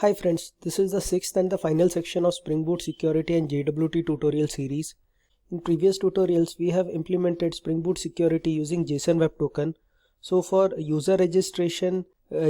Hi friends, this is the sixth and the final section of Spring Boot Security and JWT tutorial series. In previous tutorials, we have implemented Spring Boot Security using JSON Web Token. So for user registration,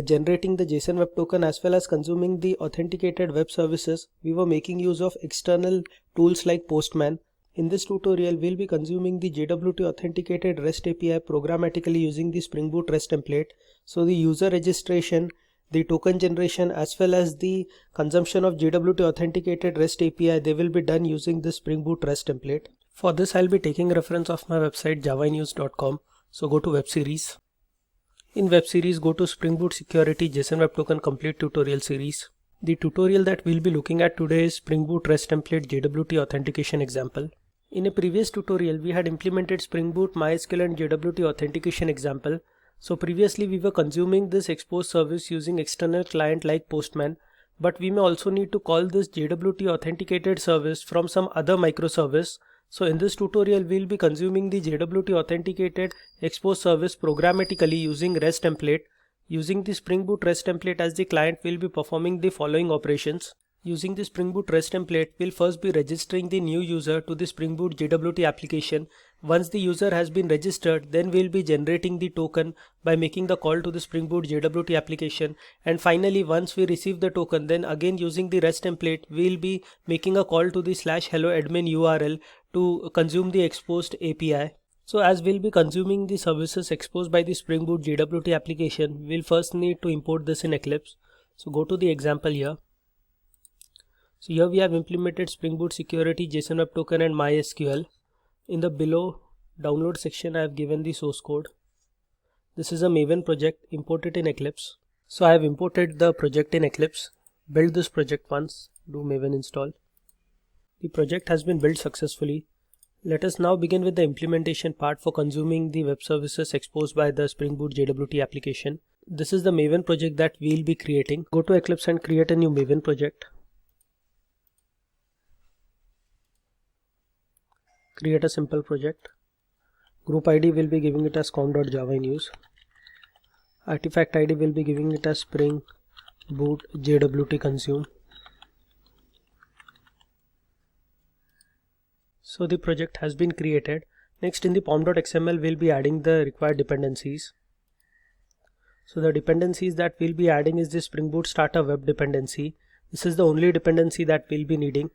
generating the JSON Web Token as well as consuming the authenticated web services, we were making use of external tools like Postman. In this tutorial, we'll be consuming the JWT authenticated REST API programmatically using the Spring Boot REST template. So the user registration, the token generation as well as the consumption of JWT authenticated REST API, they will be done using this Spring Boot REST template. For this, I'll be taking reference of my website javanews.com. So go to web series. In web series, go to Spring Boot Security JSON Web Token Complete Tutorial Series. The tutorial that we'll be looking at today is Spring Boot REST Template JWT Authentication example. In a previous tutorial, we had implemented Spring Boot MySQL and JWT Authentication example. So previously we were consuming this expose service using external client like Postman, but we may also need to call this JWT authenticated service from some other microservice. So in this tutorial we'll be consuming the JWT authenticated expose service programmatically using REST template. Using the Spring Boot REST template as the client, we'll be performing the following operations. Using the Spring Boot REST template, we'll first be registering the new user to the Spring Boot JWT application. Once the user has been registered, then we'll be generating the token by making the call to the Spring Boot JWT application. And finally, once we receive the token, then again using the REST template, we'll be making a call to the /helloadmin URL to consume the exposed API. So as we'll be consuming the services exposed by the Spring Boot JWT application, we'll first need to import this in Eclipse. So go to the example here. So here we have implemented Spring Boot Security, JSON Web Token and MySQL. In the below download section, I have given the source code. This is a Maven project, import it in Eclipse. So I have imported the project in Eclipse. Build this project once, do Maven install. The project has been built successfully. Let us now begin with the implementation part for consuming the web services exposed by the Spring Boot JWT application. This is the Maven project that we'll be creating. Go to Eclipse and create a new Maven project. Create a simple project. Group ID will be giving it as com.javanews. Artifact ID will be giving it as Spring Boot JWT consume. So the project has been created. Next, in the pom.xml, we'll be adding the required dependencies. So the dependencies that we'll be adding is the Spring Boot Starter Web dependency. This is the only dependency that we'll be needing.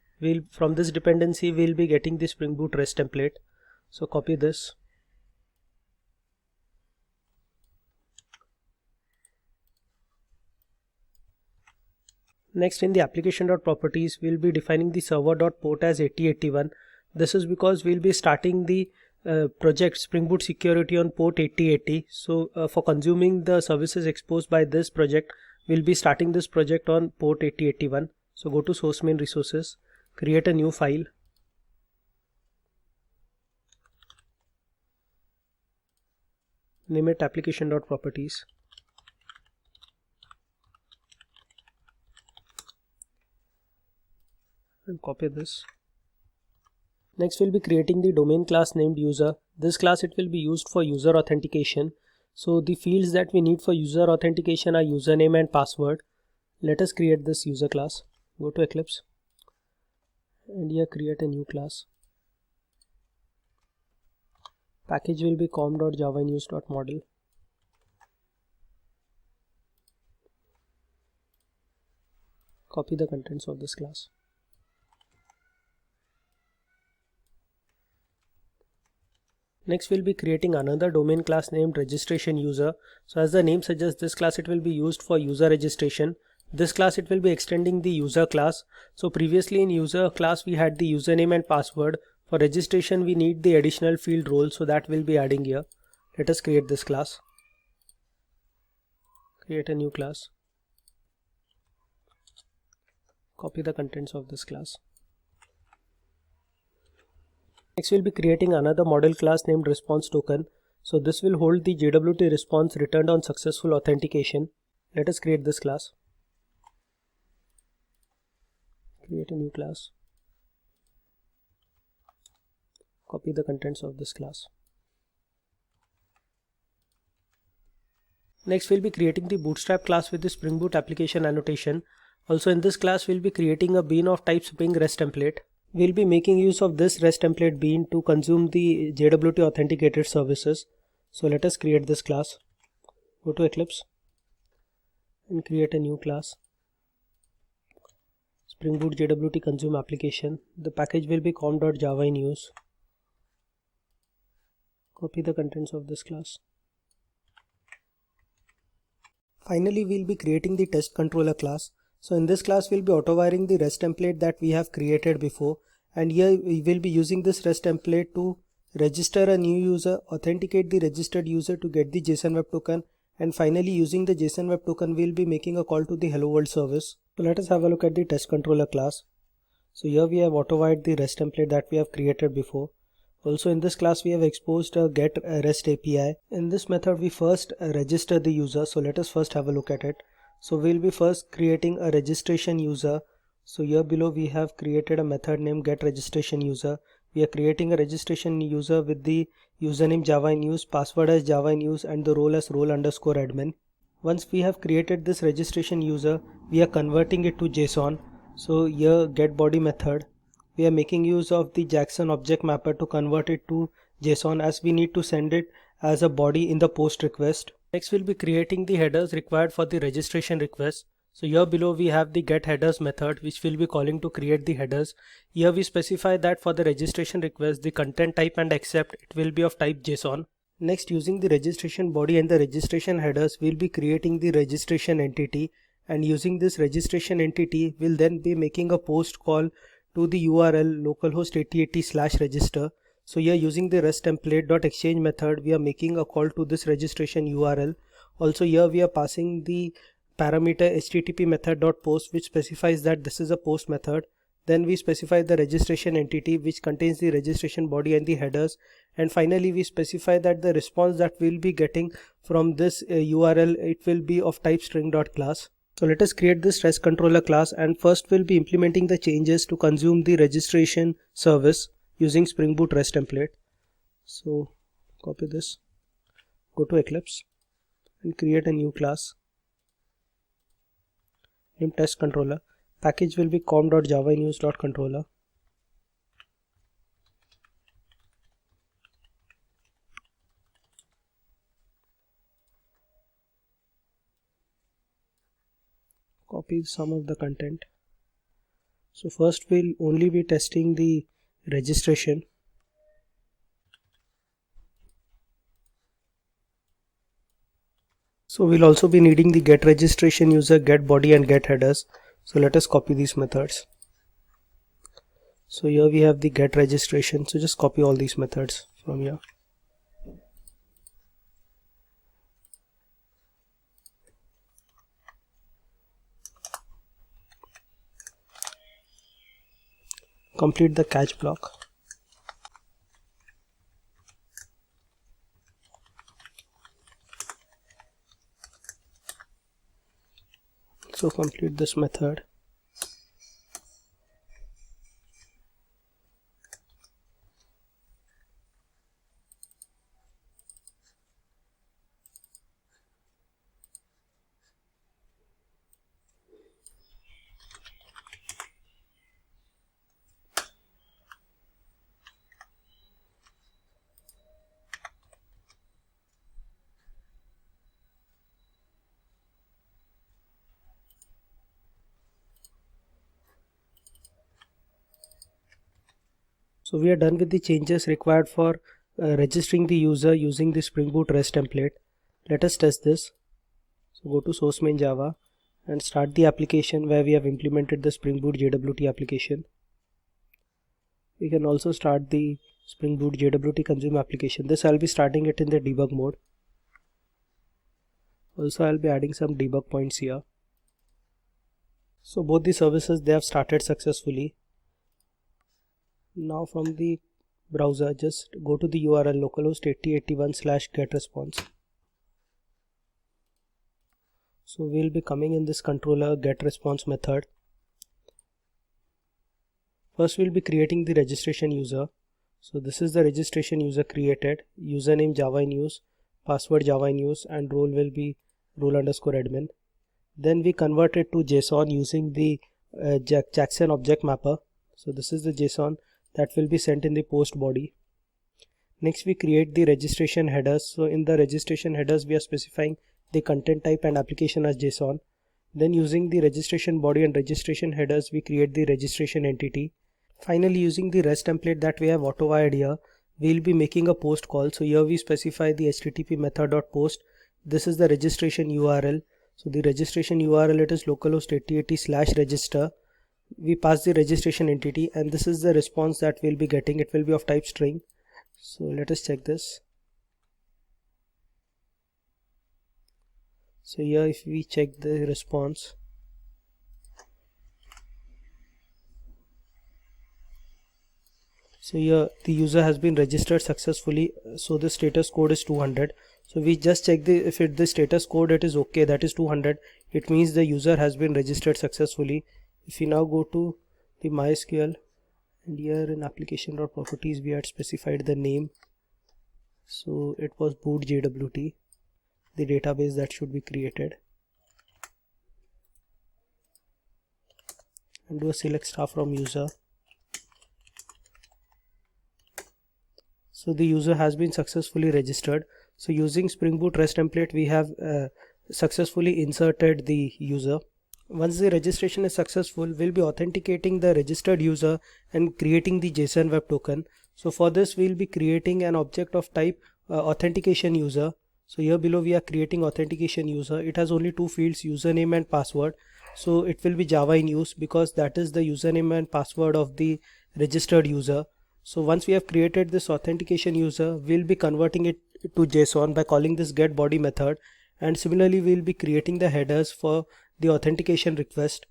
From this dependency, we'll be getting the Spring Boot REST template. So copy this. Next, in the application.properties, we'll be defining the server.port as 8081. This is because we'll be starting the project Spring Boot Security on port 8080. So for consuming the services exposed by this project, we'll be starting this project on port 8081. So go to source main resources, create a new file. Name it application.properties. And copy this. Next, we'll be creating the domain class named user. This class, it will be used for user authentication. So the fields that we need for user authentication are username and password. Let us create this user class. Go to Eclipse and here create a new class. Package will be com.javanews.model. Copy the contents of this class. Next, we'll be creating another domain class named registration user. So as the name suggests, this class, it will be used for user registration. This class, it will be extending the user class. So previously in user class, we had the username and password. For registration, we need the additional field role. So that we'll be adding here. Let us create this class. Create a new class. Copy the contents of this class. Next, we'll be creating another model class named response token. So this will hold the JWT response returned on successful authentication. Let us create this class. Create a new class. Copy the contents of this class. Next, we'll be creating the Bootstrap class with the Spring Boot application annotation. Also in this class we'll be creating a bean of type Spring REST template. We'll be making use of this REST template bean to consume the JWT authenticated services. So let us create this class. Go to Eclipse and create a new class. Spring Boot JWT consume application. The package will be com.java in use. Copy the contents of this class. Finally, we'll be creating the test controller class. So in this class, we'll be auto-wiring the REST template that we have created before. And here we will be using this REST template to register a new user, authenticate the registered user to get the JSON Web Token. And finally, using the JSON Web Token, we'll be making a call to the Hello World service. So let us have a look at the test controller class. So here we have auto-wired the REST template that we have created before. Also in this class we have exposed a get REST API. In this method we first register the user. So let us first have a look at it. So we'll be first creating a registration user. So here below we have created a method named get registration user. We are creating a registration user with the username Java in use, password as Java in use, and the role as role_admin. Once we have created this registration user, we are converting it to JSON. So here get body method, we are making use of the Jackson object mapper to convert it to JSON, as we need to send it as a body in the post request. Next we'll be creating the headers required for the registration request. So here below we have the get headers method, which we'll be calling to create the headers. Here we specify that for the registration request, the content type and accept, it will be of type JSON. Next, using the registration body and the registration headers, we'll be creating the registration entity, and using this registration entity we'll then be making a post call to the URL localhost 8080/register. So here using the REST template.exchange method, we are making a call to this registration URL. Also here we are passing the parameter http method.post, which specifies that this is a post method. Then we specify the registration entity, which contains the registration body and the headers. And finally we specify that the response that we'll be getting from this URL, it will be of type string.class. So let us create this REST controller class, and first we'll be implementing the changes to consume the registration service using Spring Boot REST template. So copy this, go to Eclipse and create a new class named test controller. Package will be com.java_in_use.controller. Copy some of the content. So first we'll only be testing the registration. So we'll also be needing the get registration user, get body, and get headers. So let us copy these methods. So here we have the get registration. So just copy all these methods from here. Complete the catch block. So complete this method. So we are done with the changes required for registering the user using the Spring Boot REST template. Let us test this. So go to source main Java and start the application where we have implemented the Spring Boot JWT application. We can also start the Spring Boot JWT consume application. This I'll be starting it in the debug mode. Also I'll be adding some debug points here. So both the services, they have started successfully. Now from the browser, just go to the URL localhost 8081/get response. So we'll be coming in this controller get response method. First we'll be creating the registration user. So this is the registration user created, username Java in use, password Java in use, and role will be role_admin. Then we convert it to JSON using the Jackson object mapper. So this is the JSON that will be sent in the post body. Next we create the registration headers. So in the registration headers we are specifying the content type and application as JSON. Then using the registration body and registration headers we create the registration entity. Finally, using the REST template that we have auto wired here, we will be making a post call. So here we specify the http method.post. This is the registration URL. So the registration URL, it is localhost 8080/register. We pass the registration entity, and this is the response that we'll be getting. It will be of type string. So let us check this. So here if we check the response, so here the user has been registered successfully. So the status code is 200. So we just check if the status code it is okay, that is 200, it means the user has been registered successfully. If we now go to the MySQL, and here in application.properties we had specified the name. So it was boot JWT, the database that should be created, and do a select star from user. So the user has been successfully registered. So using Spring Boot REST template we have successfully inserted the user. Once the registration is successful, we'll be authenticating the registered user and creating the JSON web token. So for this we'll be creating an object of type authentication user. So here below we are creating authentication user. It has only two fields, username and password. So it will be Java in use because that is the username and password of the registered user. So once we have created this authentication user, we'll be converting it to JSON by calling this getBody method, and similarly we'll be creating the headers for the authentication request.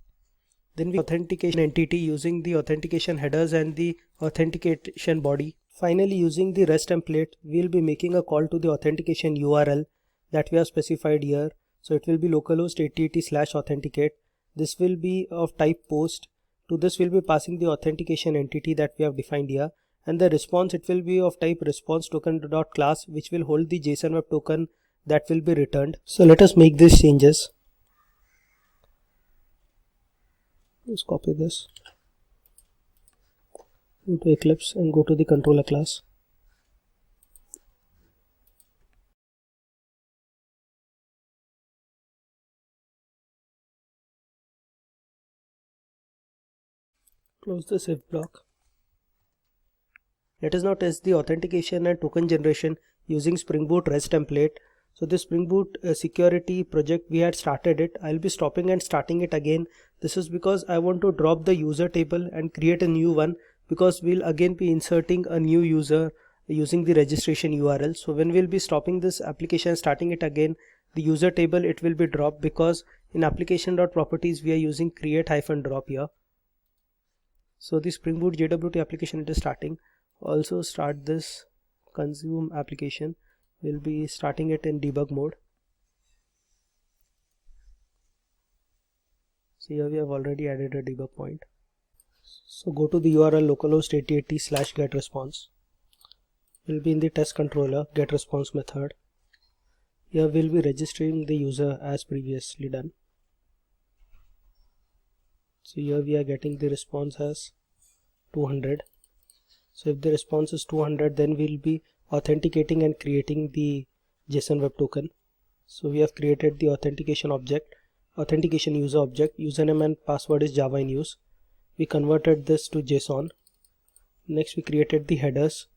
Then we authentication entity using the authentication headers and the authentication body. Finally, using the REST template, we'll be making a call to the authentication URL that we have specified here. So it will be localhost 8080/authenticate. This will be of type post. To this we'll be passing the authentication entity that we have defined here, and the response, it will be of type response token.class, which will hold the JSON web token that will be returned. So let us make these changes. Let's copy this, go to Eclipse and go to the controller class. Close this if block. Let us now test the authentication and token generation using Spring Boot REST template. So this Spring Boot security project, we had started it. I'll be stopping and starting it again. This is because I want to drop the user table and create a new one, because we'll again be inserting a new user using the registration URL. So when we'll be stopping this application and starting it again, the user table, it will be dropped, because in application.properties we are using create-drop here. So the Spring Boot JWT application, it is starting. Also start this consume application. We'll be starting it in debug mode. So here we have already added a debug point. So go to the URL localhost 8080/getResponse. We'll be in the test controller getResponse method. Here we'll be registering the user as previously done. So here we are getting the response as 200. So if the response is 200, then we'll be authenticating and creating the JSON web token. So we have created the authentication object, authentication user object. Username and password is Java in use. We converted this to JSON. Next we created the headers,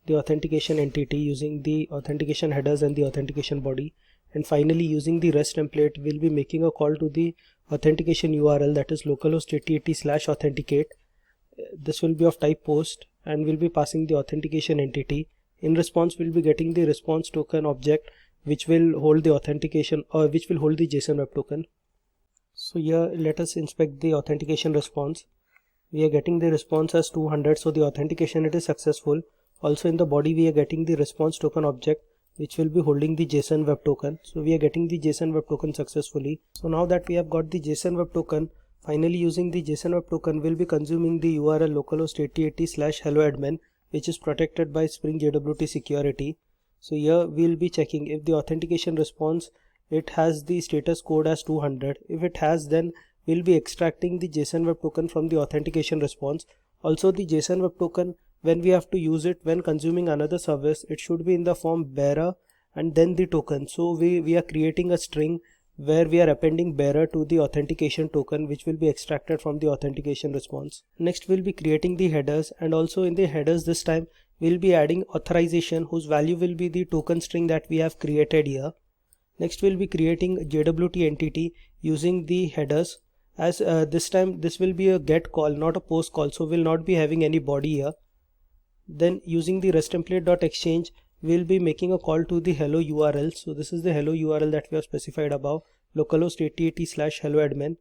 the authentication entity using the authentication headers and the authentication body. And finally, using the REST template, we'll be making a call to the authentication URL, that is localhost 8080/authenticate. This will be of type post, and we'll be passing the authentication entity. In response, we'll be getting the response token object, which will hold the authentication, or which will hold the JSON web token. So here let us inspect the authentication response. We are getting the response as 200, so the authentication, it is successful. Also in the body we are getting the response token object, which will be holding the JSON web token. So we are getting the JSON web token successfully. So now that we have got the JSON web token, finally using the JSON web token, we'll be consuming the URL localhost 8080/helloadmin, which is protected by Spring JWT security. So here we'll be checking if the authentication response, it has the status code as 200. If it has, then we'll be extracting the JSON Web Token from the authentication response. Also, the JSON Web Token, when we have to use it when consuming another service, it should be in the form bearer and then the token. So we are creating a string where we are appending bearer to the authentication token, which will be extracted from the authentication response. Next, we'll be creating the headers, and also in the headers this time we'll be adding authorization, whose value will be the token string that we have created here. Next, we'll be creating JWT entity using the headers. As this time this will be a get call, not a post call, so we'll not be having any body here. Then using the RestTemplate.exchange, we'll be making a call to the hello URL. So this is the hello URL that we have specified above, localhost 8080/helloadmin.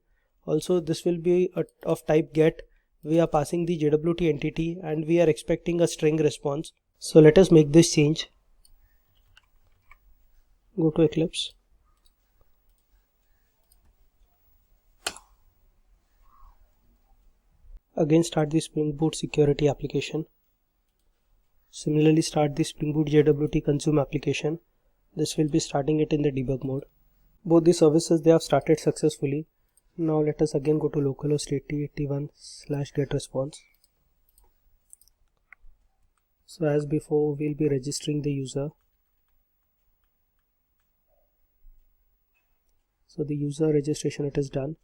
Also, this will be of type get. We are passing the JWT entity and we are expecting a string response. So let us make this change. Go to Eclipse. Again, start the Spring Boot security application. Similarly, start the Spring Boot JWT consume application. This will be starting it in the debug mode. Both the services, they have started successfully. Now let us again go to localhost 8081/get response. So as before, we'll be registering the user. So the user registration, it is done.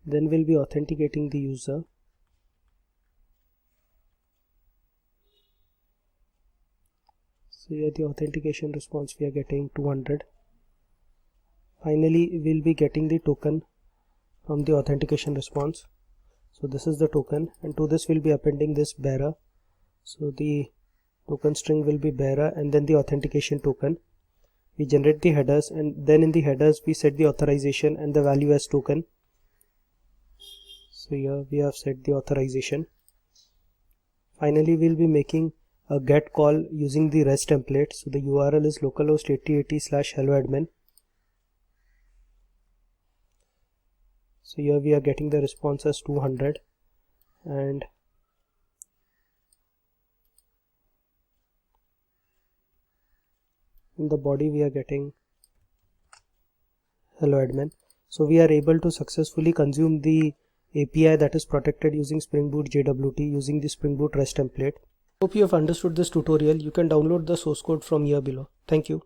Then we'll be authenticating the user. So here the authentication response, we are getting 200. Finally, we'll be getting the token from the authentication response. So this is the token, and to this we'll be appending this bearer. So the token string will be bearer and then the authentication token. We generate the headers, and then in the headers we set the authorization and the value as token. So here we have set the authorization. Finally, we'll be making a get call using the REST template. So the URL is localhost 8080/helloadmin. So here we are getting the response as 200, and in the body we are getting hello admin. So we are able to successfully consume the API that is protected using Spring Boot JWT using the Spring Boot REST template. Hope you have understood this tutorial. You can download the source code from here below. Thank you.